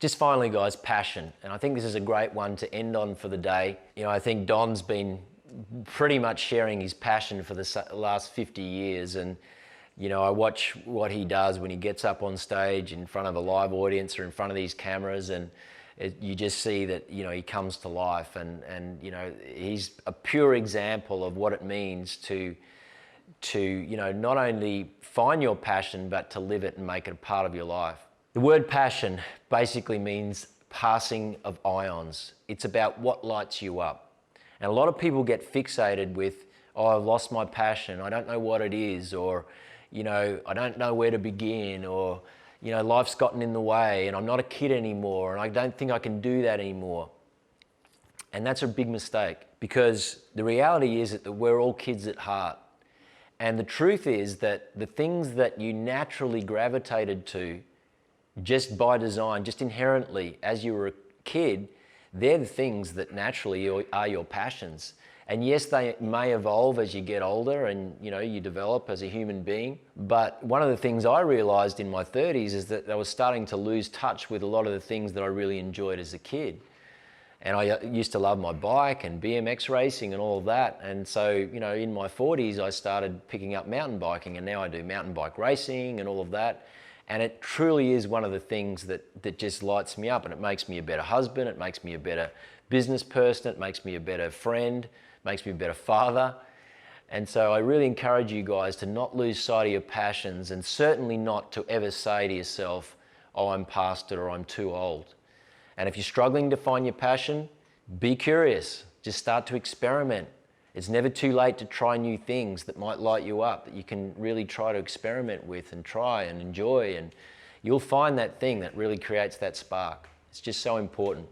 Just finally, guys, passion. And I think this is a great one to end on for the day. I think Don's been pretty much sharing his passion for the last 50 years. And, I watch what he does when he gets up on stage in front of a live audience or in front of these cameras, and you just see that, he comes to life, and he's a pure example of what it means to not only find your passion, but to live it and make it a part of your life. The word passion basically means passing of ions. It's about what lights you up. And a lot of people get fixated with, oh, I've lost my passion, I don't know what it is, or, I don't know where to begin, or, life's gotten in the way and I'm not a kid anymore and I don't think I can do that anymore. And that's a big mistake, because the reality is that we're all kids at heart. And the truth is that the things that you naturally gravitated to just by design, just inherently as you were a kid, they're the things that naturally are your passions. And yes, they may evolve as you get older and you develop as a human being. But one of the things I realized in my 30s is that I was starting to lose touch with a lot of the things that I really enjoyed as a kid. And I used to love my bike and BMX racing and all of that. And so, in my 40s, I started picking up mountain biking, and now I do mountain bike racing and all of that. And it truly is one of the things that just lights me up, and it makes me a better husband, it makes me a better business person, it makes me a better friend, makes me a better father. And so I really encourage you guys to not lose sight of your passions, and certainly not to ever say to yourself, oh, I'm past it or I'm too old. And if you're struggling to find your passion, be curious. Just start to experiment. It's never too late to try new things that might light you up, that you can really try to experiment with and try and enjoy, and you'll find that thing that really creates that spark. It's just so important.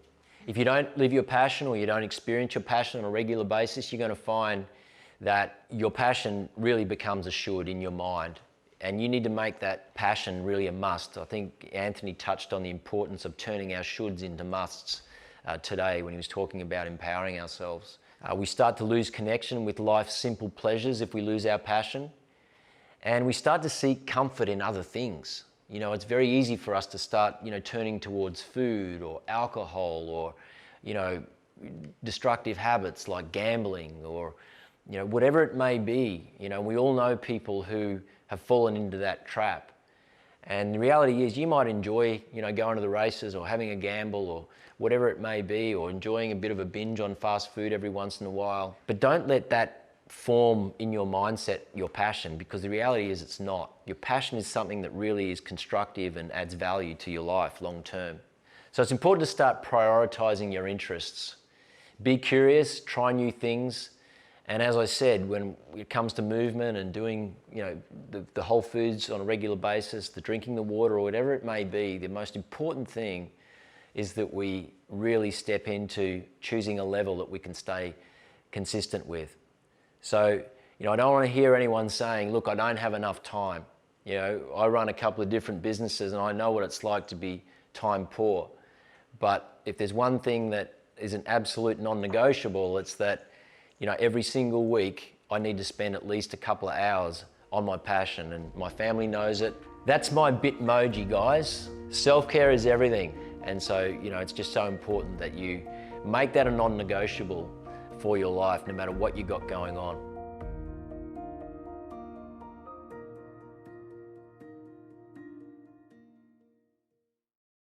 If you don't live your passion, or you don't experience your passion on a regular basis, you're going to find that your passion really becomes assured in your mind. And you need to make that passion really a must. I think Anthony touched on the importance of turning our shoulds into musts today when he was talking about empowering ourselves. We start to lose connection with life's simple pleasures if we lose our passion. And we start to seek comfort in other things. It's very easy for us to start, turning towards food or alcohol or, destructive habits like gambling or, whatever it may be. We all know people who have fallen into that trap. And the reality is you might enjoy, going to the races or having a gamble or whatever it may be, or enjoying a bit of a binge on fast food every once in a while. But don't let that form in your mindset your passion, because the reality is it's not. Your passion is something that really is constructive and adds value to your life long term. So it's important to start prioritizing your interests. Be curious, try new things. And as I said, when it comes to movement and doing, the whole foods on a regular basis, the drinking the water or whatever it may be, the most important thing is that we really step into choosing a level that we can stay consistent with. So, I don't want to hear anyone saying, look, I don't have enough time. I run a couple of different businesses and I know what it's like to be time poor. But if there's one thing that is an absolute non-negotiable, it's that, every single week I need to spend at least a couple of hours on my passion, and my family knows it. That's my Bitmoji, guys. Self-care is everything. And so, it's just so important that you make that a non-negotiable for your life, no matter what you got going on.